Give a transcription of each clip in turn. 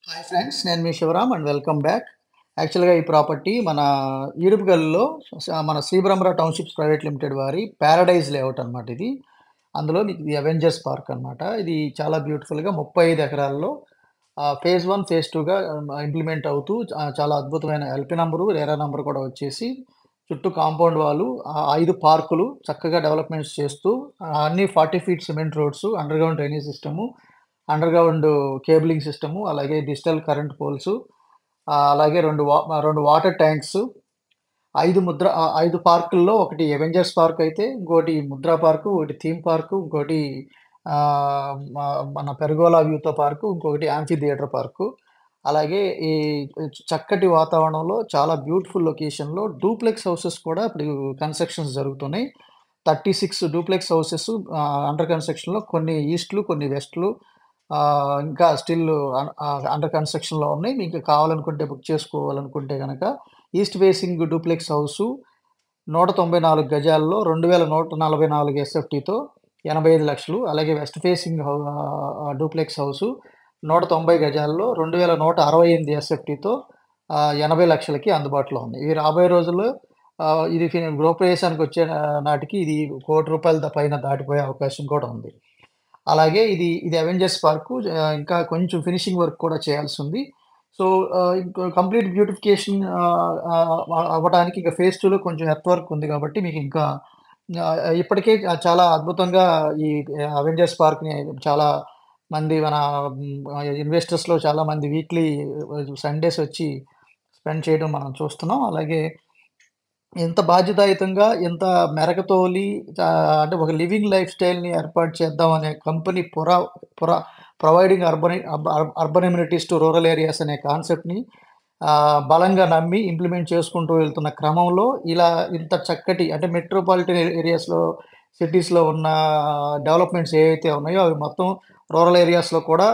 Hi friends, నేను మీ Shivaram and welcome back. యాక్చువల్‌గా ఈ ప్రాపర్టీ మన ఈడుపుగల్లులో మన శ్రీబ్రహ్మరా టౌన్‌షిప్స్ ప్రైవేట్ లిమిటెడ్ వారి పారడైజ్ లేఅవుట్ అనమాట ఇది. అందులో మీకు ఇది అవెంజర్స్ పార్క్ అనమాట. ఇది చాలా బ్యూటిఫుల్‌గా 35 ఎకరాల్లో ఫేజ్ 1, ఫేజ్ 2గా ఇంప్లిమెంట్ అవుతూ చాలా అద్భుతమైన ఎల్‌పీ నంబరు, రెరా నంబర్ కూడా వచ్చేసి చుట్టూ కాంపౌండ్ వాలు, 5 పార్కులు చక్కగా డెవలప్‌మెంట్స్ చేస్తూ అన్నీ 40 feet cement roads, underground drainage system, underground cabling system, అలాగే డిజిటల్ కరెంట్ పోల్సు, అలాగే 2 వాటర్ ట్యాంక్సు, 5 పార్కుల్లో ఒకటి అవెంజర్స్ పార్క్ అయితే, ఇంకోటి ముద్రా పార్కు, ఒకటి థీమ్ పార్కు, ఇంకోటి మన పెర్గోలా వ్యూతో పార్కు, ఇంకొకటి యాంఫీ థియేటర్ పార్కు. అలాగే ఈ చక్కటి వాతావరణంలో చాలా బ్యూటిఫుల్ లొకేషన్‌లో డూప్లెక్స్ హౌసెస్ కూడా ఇప్పుడు కన్‌స్ట్రక్షన్స్ జరుగుతున్నాయి. 36 డూప్లెక్స్ హౌసెస్ అండర్ కన్‌స్ట్రక్షన్‌లో, కొన్ని ఈస్ట్‌లు, కొన్ని వెస్ట్‌లు, ఇంకా స్టిల్ అండర్ కన్‌స్ట్రక్షన్‌లో ఉన్నాయి. మీకు కావాలనుకుంటే బుక్ చేసుకోవాలనుకుంటే గనక ఈస్ట్ ఫేసింగ్ డూప్లెక్స్ హౌసు 194 గజాల్లో 2144 ఎస్ఎఫ్టీతో 85 లక్షలు. అలాగే వెస్ట్ ఫేసింగ్ డూప్లెక్స్ హౌసు 190 గజాల్లో 2168 ఎస్ఎఫ్టీతో 80 లక్షలకి అందుబాటులో ఉంది. ఇవి రాబోయే రోజుల్లో ఇది గృహప్రవేశానికి వచ్చే నాటికి ఇది ₹1,00,00,000 పైన దాటిపోయే అవకాశం కూడా ఉంది. అలాగే ఇది అవెంజర్స్ పార్కు, ఇంకా కొంచెం ఫినిషింగ్ వర్క్ కూడా చేయాల్సుంది. సో, ఇంక కంప్లీట్ బ్యూటిఫికేషన్ అవ్వడానికి ఇక ఫేజ్ 2లో కొంచెం ఎర్త్ వర్క్ ఉంది కాబట్టి మీకు ఇంకా ఇప్పటికే చాలా అద్భుతంగా ఈ అవెంజర్స్ పార్క్‌ని చాలా మంది మన ఇన్వెస్టర్స్‌లో చాలామంది వీక్లీ సండేస్ వచ్చి స్పెండ్ చేయడం మనం చూస్తున్నాం. అలాగే ఎంత బాధ్యతాయుతంగా, ఎంత మెరకతోలి అంటే ఒక లివింగ్ లైఫ్ స్టైల్‌ని ఏర్పాటు చేద్దాం అనే company Pura providing urban amenities to rural areas అనే కాన్సెప్ట్‌ని బలంగా నమ్మి ఇంప్లిమెంట్ చేసుకుంటూ వెళ్తున్న క్రమంలో ఇలా ఇంత చక్కటి అంటే మెట్రోపాలిటన్ ఏరియాస్‌లో, సిటీస్‌లో ఉన్న డెవలప్‌మెంట్స్ ఏవైతే ఉన్నాయో అవి మొత్తం రూరల్ ఏరియాస్‌లో కూడా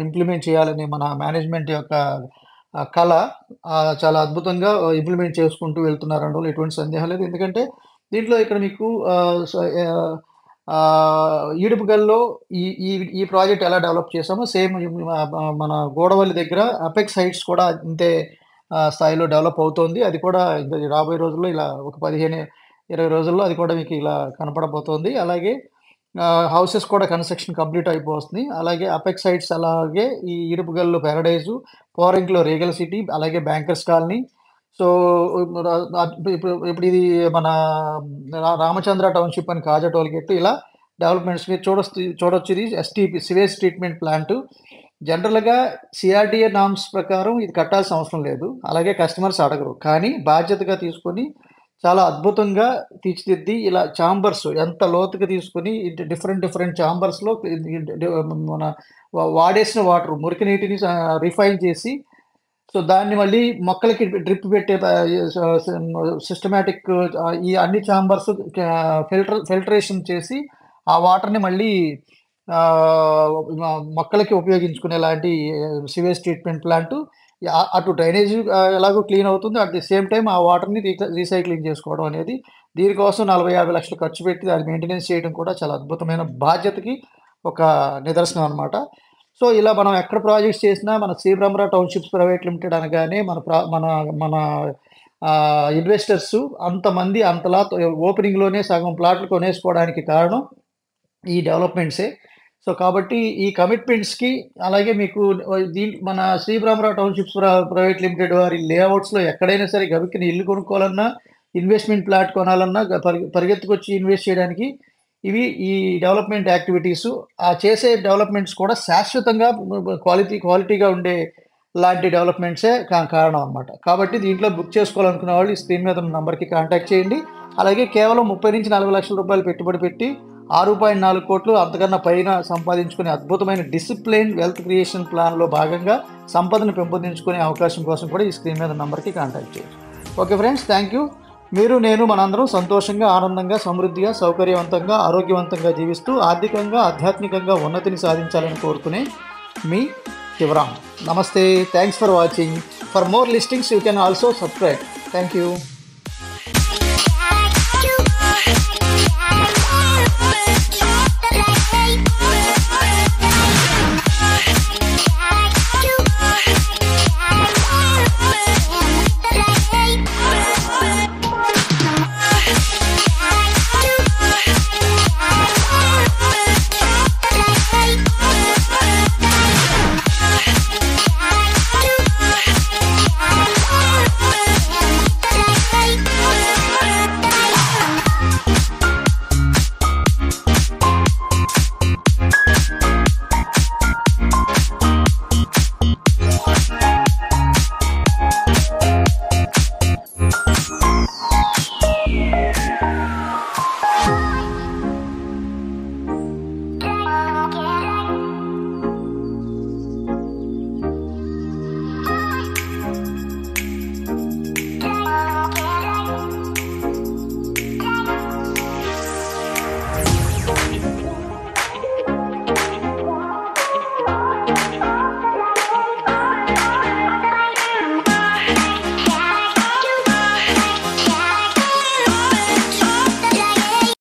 ఇంప్లిమెంట్ చేయాలని మన మేనేజ్మెంట్ యొక్క కల చాలా అద్భుతంగా ఇంప్లిమెంట్ చేసుకుంటూ వెళ్తున్నారనడంలో ఎటువంటి సందేహం లేదు. ఎందుకంటే దీంట్లో ఇక్కడ మీకు ఈడుపుగల్లో ఈ ఈ ఈ ప్రాజెక్ట్ ఎలా డెవలప్ చేసామో సేమ్ మన గూడవల్లి దగ్గర అపెక్స్ హైట్స్ కూడా ఇంతే స్థాయిలో డెవలప్ అవుతోంది. అది కూడా ఇంకా రాబోయే రోజుల్లో ఇలా ఒక 15, 20 రోజుల్లో అది కూడా మీకు ఇలా కనపడబోతోంది. అలాగే హౌసెస్ కూడా కన్‌స్ట్రక్షన్ కంప్లీట్ అయిపోతుంది. అలాగే అపెక్స్ హైట్స్, అలాగే ఈ ఈడుపుగల్లు పారడైజు, పోరంకిలో రీగల్ సిటీ, అలాగే బ్యాంకర్స్ కాలనీ. సో, ఇప్పుడు ఇది మన రామచంద్ర టౌన్‌షిప్ అని కాజా టోల్‌గేట్ ఇలా డెవలప్‌మెంట్స్ మీరు చూడొచ్చు. ఇది ఎస్టీపీ సివేజ్ ట్రీట్మెంట్ ప్లాంటు. జనరల్‌గా సీఆర్‌డీఏ నార్మ్స్ ప్రకారం ఇది కట్టాల్సిన అవసరం లేదు. అలాగే కస్టమర్స్ అడగరు. కానీ బాధ్యతగా తీసుకొని చాలా అద్భుతంగా తీర్చిదిద్ది ఇలా చాంబర్స్ ఎంత లోతుగా తీసుకొని డిఫరెంట్ చాంబర్స్‌లో మన వాడేసిన వాటర్ మురికి నీటిని రిఫైన్ చేసి, సో, దాన్ని మళ్ళీ మొక్కలకి డ్రిప్ పెట్టే సిస్టమాటిక్ ఈ అన్ని చాంబర్స్ ఫిల్టరేషన్ చేసి ఆ వాటర్‌ని మళ్ళీ మొక్కలకి ఉపయోగించుకునేలాంటి సివేజ్ ట్రీట్మెంట్ ప్లాంటు. అటు డ్రైనేజ్ ఎలాగో క్లీన్ అవుతుంది. అట్ ది సేమ్ టైమ్ ఆ వాటర్‌ని రీసైక్లింగ్ చేసుకోవడం అనేది, దీనికోసం 40, 50 లక్షలు ఖర్చు పెట్టి దాన్ని మెయింటెనెన్స్ చేయడం కూడా చాలా అద్భుతమైన బాధ్యతకి ఒక నిదర్శనం అనమాట. సో, ఇలా మనం ఎక్కడ ప్రాజెక్ట్స్ చేసినా మన శ్రీబ్రహ్మరా టౌన్‌షిప్స్ ప్రైవేట్ లిమిటెడ్ అనగానే మన మన ఇన్వెస్టర్స్ అంతమంది అంతలా ఓపెనింగ్‌లోనే సగం ప్లాట్లు కొనేసుకోవడానికి కారణం ఈ డెవలప్‌మెంట్సే. సో, కాబట్టి ఈ కమిట్మెంట్స్‌కి అలాగే మీకు మన శ్రీబ్రహ్మరా టౌన్‌షిప్స్ ప్రైవేట్ లిమిటెడ్ వారి లేఅవుట్స్‌లో ఎక్కడైనా సరే గబిక్కిన ఇల్లు కొనుక్కోవాలన్నా, ఇన్వెస్ట్‌మెంట్ ప్లాట్ కొనాలన్నా పరిగెత్తుకొచ్చి ఇన్వెస్ట్ చేయడానికి ఇవి ఈ డెవలప్‌మెంట్ యాక్టివిటీసు. చేసే డెవలప్‌మెంట్స్ కూడా శాశ్వతంగా క్వాలిటీగా ఉండే లాంటి డెవలప్‌మెంట్సే కారణం అనమాట. కాబట్టి దీంట్లో బుక్ చేసుకోవాలనుకునే వాళ్ళు ఈ స్క్రీన్ మీద ఉన్న నంబర్‌కి కాంటాక్ట్ చేయండి. అలాగే కేవలం 30-40 లక్షల రూపాయలు పెట్టుబడి పెట్టి 6.4 కోట్లు అంతకన్నా పైన సంపాదించుకునే అద్భుతమైన డిసిప్లిన్ వెల్త్ క్రియేషన్ ప్లాన్‌లో భాగంగా సంపదను పెంపొందించుకునే అవకాశం కోసం కూడా ఈ స్క్రీన్ మీద నంబర్‌కి కాంటాక్ట్ చేయండి. Okay friends, thank you. మీరు, నేను, మనందరం సంతోషంగా, ఆనందంగా, సమృద్ధిగా, సౌకర్యవంతంగా, ఆరోగ్యవంతంగా జీవిస్తూ ఆర్థికంగా, ఆధ్యాత్మికంగా ఉన్నతిని సాధించాలని కోరుకునే మీ శివరామ్. నమస్తే. Thanks for watching. For more listings you can also subscribe. Thank you.